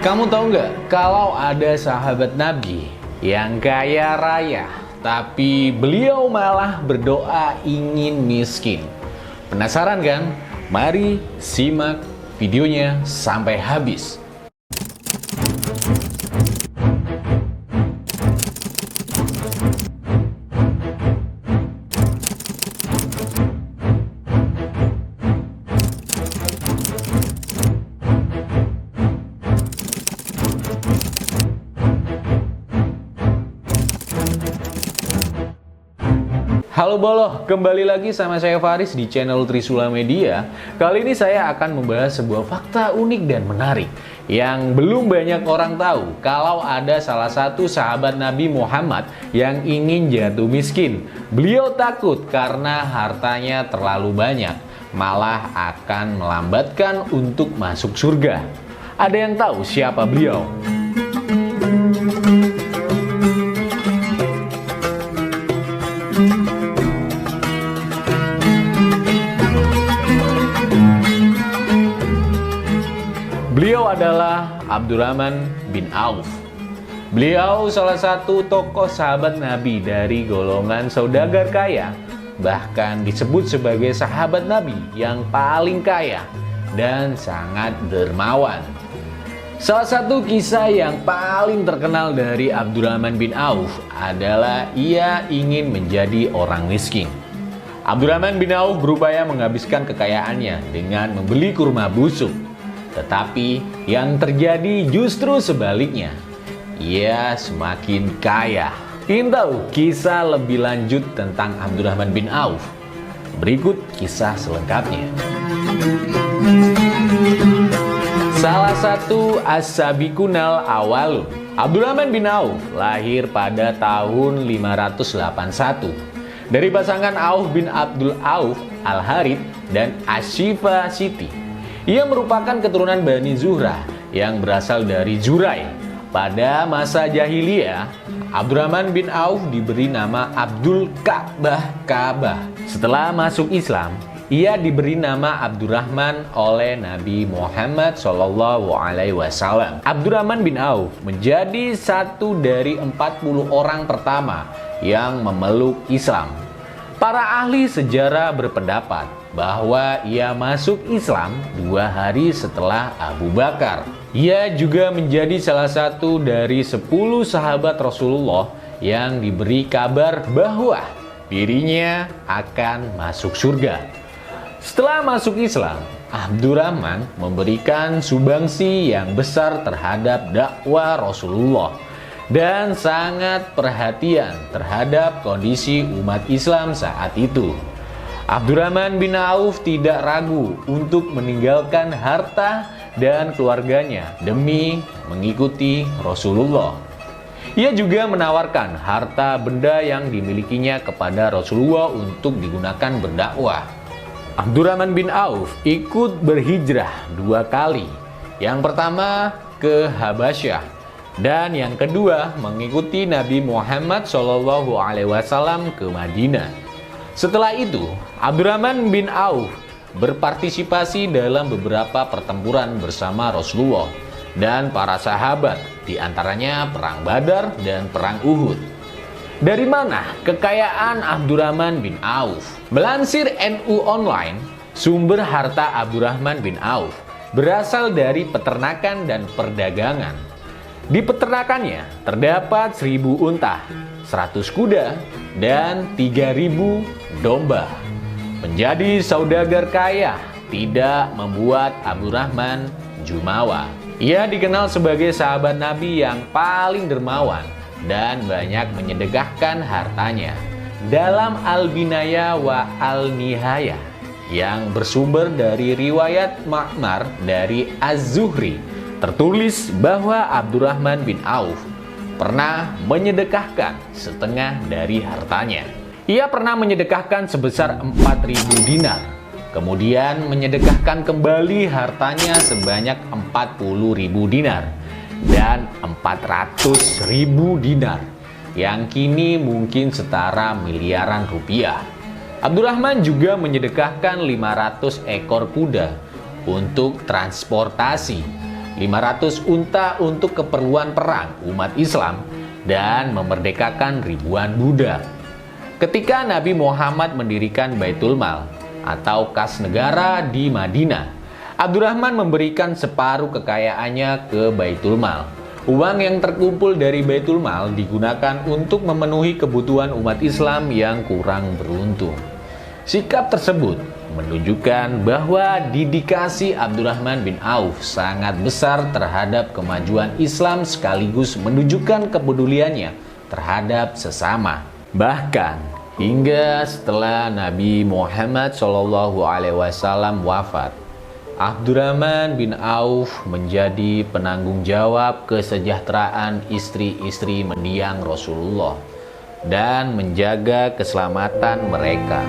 Kamu tahu nggak kalau ada sahabat Nabi yang kaya raya, tapi beliau malah berdoa ingin miskin? Penasaran kan? Mari simak videonya sampai habis. Halo Boloh, kembali lagi sama saya Faris di channel Trisula Media. Kali ini saya akan membahas sebuah fakta unik dan menarik yang belum banyak orang tahu, kalau ada salah satu sahabat Nabi Muhammad yang ingin jatuh miskin. Beliau takut karena hartanya terlalu banyak, malah akan melambatkan untuk masuk surga. Ada yang tahu siapa beliau? Beliau adalah Abdurrahman bin Auf. Beliau salah satu tokoh sahabat Nabi dari golongan saudagar kaya, bahkan disebut sebagai sahabat Nabi yang paling kaya dan sangat dermawan. Salah satu kisah yang paling terkenal dari Abdurrahman bin Auf adalah ia ingin menjadi orang miskin. Abdurrahman bin Auf berupaya menghabiskan kekayaannya dengan membeli kurma busuk. Tetapi yang terjadi justru sebaliknya. Ia semakin kaya. Ingin tahu kisah lebih lanjut tentang Abdurrahman bin Auf? Berikut kisah selengkapnya. Salah satu as-sabiqunal awwalun. Abdurrahman bin Auf lahir pada tahun 581 dari pasangan Auf bin Abdul Auf Al-Harith dan Ashifa Siti. Ia merupakan keturunan Bani Zuhrah yang berasal dari Jurai. Pada masa jahiliyah, Abdurrahman bin Auf diberi nama Abdul Ka'bah. Setelah masuk Islam, ia diberi nama Abdurrahman oleh Nabi Muhammad SAW. Abdurrahman bin Auf menjadi satu dari 40 orang pertama yang memeluk Islam. Para ahli sejarah berpendapat bahwa ia masuk Islam 2 hari setelah Abu Bakar. Ia juga menjadi salah satu dari 10 sahabat Rasulullah yang diberi kabar bahwa dirinya akan masuk surga. Setelah masuk Islam, Abdurrahman memberikan sumbangsi yang besar terhadap dakwah Rasulullah dan sangat perhatian terhadap kondisi umat Islam saat itu. Abdurrahman bin Auf tidak ragu untuk meninggalkan harta dan keluarganya demi mengikuti Rasulullah. Ia juga menawarkan harta benda yang dimilikinya kepada Rasulullah untuk digunakan berdakwah. Abdurrahman bin Auf ikut berhijrah 2 kali. Yang pertama ke Habasyah dan yang kedua mengikuti Nabi Muhammad SAW ke Madinah. Setelah itu, Abdurrahman bin Auf berpartisipasi dalam beberapa pertempuran bersama Rasulullah dan para sahabat, di antaranya Perang Badar dan Perang Uhud. Dari mana kekayaan Abdurrahman bin Auf? Melansir NU Online, sumber harta Abdurrahman bin Auf berasal dari peternakan dan perdagangan. Di peternakannya terdapat 1000 unta, 100 kuda, dan 3000 domba. Menjadi saudagar kaya tidak membuat Abdurrahman jumawa. Ia dikenal sebagai sahabat Nabi yang paling dermawan dan banyak menyedekahkan hartanya. Dalam Al-Binaya wa Al-Nihaya yang bersumber dari riwayat Ma'mar dari Az-Zuhri, tertulis bahwa Abdurrahman bin Auf pernah menyedekahkan setengah dari hartanya. Ia pernah menyedekahkan sebesar 4.000 dinar, kemudian menyedekahkan kembali hartanya sebanyak 40.000 dinar dan 400.000 dinar, yang kini mungkin setara miliaran rupiah. Abdurrahman juga menyedekahkan 500 ekor kuda untuk transportasi 500 unta untuk keperluan perang umat Islam, dan memerdekakan ribuan budak. Ketika Nabi Muhammad mendirikan Baitul Mal atau kas negara di Madinah, Abdurrahman memberikan separuh kekayaannya ke Baitul Mal. Uang yang terkumpul dari Baitul Mal digunakan untuk memenuhi kebutuhan umat Islam yang kurang beruntung. Sikap tersebut menunjukkan bahwa dedikasi Abdurrahman bin Auf sangat besar terhadap kemajuan Islam sekaligus menunjukkan kepeduliannya terhadap sesama. Bahkan hingga setelah Nabi Muhammad SAW wafat, Abdurrahman bin Auf menjadi penanggung jawab kesejahteraan istri-istri mendiang Rasulullah dan menjaga keselamatan mereka.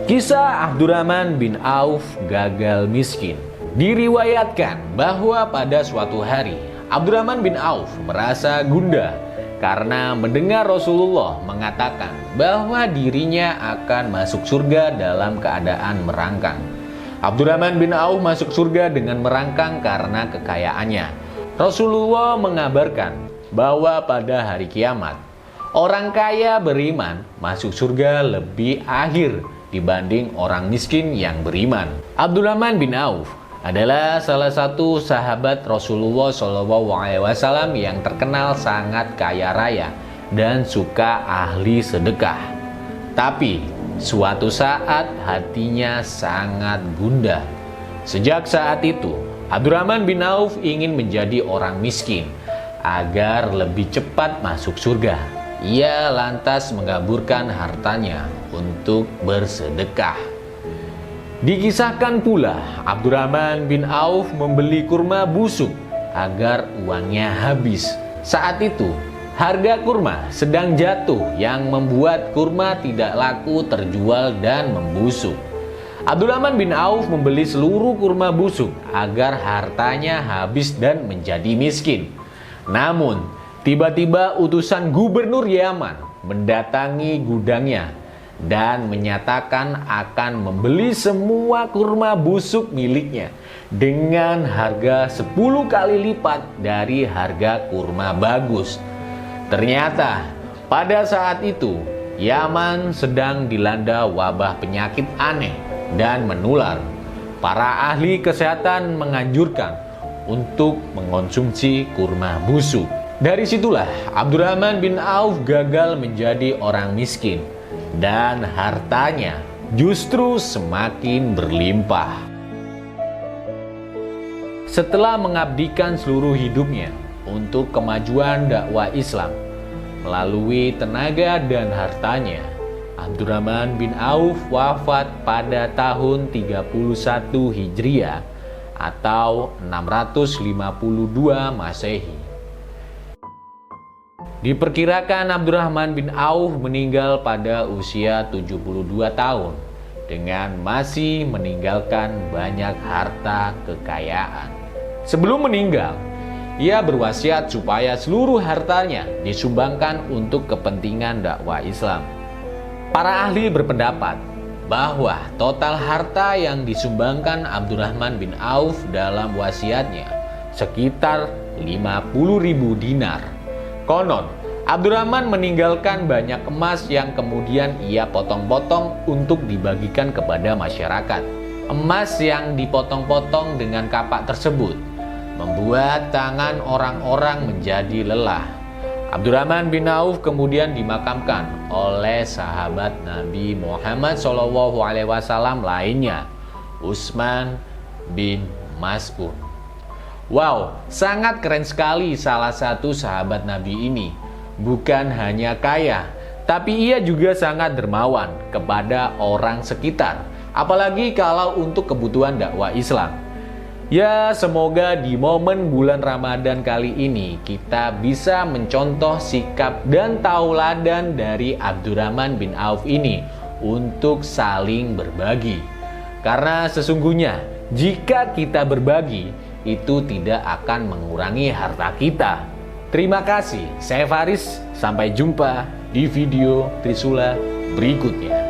Kisah Abdurrahman bin Auf gagal miskin. Diriwayatkan bahwa pada suatu hari Abdurrahman bin Auf merasa gundah karena mendengar Rasulullah mengatakan bahwa dirinya akan masuk surga dalam keadaan merangkang. Abdurrahman bin Auf masuk surga dengan merangkang karena kekayaannya. Rasulullah mengabarkan bahwa pada hari kiamat orang kaya beriman masuk surga lebih akhir dibanding orang miskin yang beriman. Abdurrahman bin Auf adalah salah satu sahabat Rasulullah SAW yang terkenal sangat kaya raya dan suka ahli sedekah. Tapi suatu saat hatinya sangat gundah. Sejak saat itu, Abdurrahman bin Auf ingin menjadi orang miskin agar lebih cepat masuk surga. Ia lantas mengaburkan hartanya untuk bersedekah. Dikisahkan pula Abdurrahman bin Auf membeli kurma busuk agar uangnya habis. Saat itu harga kurma sedang jatuh yang membuat kurma tidak laku terjual dan membusuk. Abdurrahman bin Auf membeli seluruh kurma busuk agar hartanya habis dan menjadi miskin. Namun tiba-tiba utusan gubernur Yaman mendatangi gudangnya dan menyatakan akan membeli semua kurma busuk miliknya dengan harga 10 kali lipat dari harga kurma bagus. Ternyata pada saat itu Yaman sedang dilanda wabah penyakit aneh dan menular. Para ahli kesehatan menganjurkan untuk mengonsumsi kurma busuk. Dari situlah Abdurrahman bin Auf gagal menjadi orang miskin dan hartanya justru semakin berlimpah. Setelah mengabdikan seluruh hidupnya untuk kemajuan dakwah Islam melalui tenaga dan hartanya, Abdurrahman bin Auf wafat pada tahun 31 Hijriah atau 652 Masehi. Diperkirakan Abdurrahman bin Auf meninggal pada usia 72 tahun dengan masih meninggalkan banyak harta kekayaan. Sebelum meninggal, ia berwasiat supaya seluruh hartanya disumbangkan untuk kepentingan dakwah Islam. Para ahli berpendapat bahwa total harta yang disumbangkan Abdurrahman bin Auf dalam wasiatnya sekitar 50.000 dinar. Konon, Abdurrahman meninggalkan banyak emas yang kemudian ia potong-potong untuk dibagikan kepada masyarakat. Emas yang dipotong-potong dengan kapak tersebut membuat tangan orang-orang menjadi lelah. Abdurrahman bin Auf kemudian dimakamkan oleh sahabat Nabi Muhammad SAW lainnya, Utsman bin Mas'ud. Wow, sangat keren sekali salah satu sahabat Nabi ini. Bukan hanya kaya, tapi ia juga sangat dermawan kepada orang sekitar. Apalagi kalau untuk kebutuhan dakwah Islam. Ya, semoga di momen bulan Ramadan kali ini kita bisa mencontoh sikap dan tauladan dari Abdurrahman bin Auf ini untuk saling berbagi. Karena sesungguhnya jika kita berbagi, itu tidak akan mengurangi harta kita. Terima kasih, saya Faris. Sampai jumpa di video Trisula berikutnya.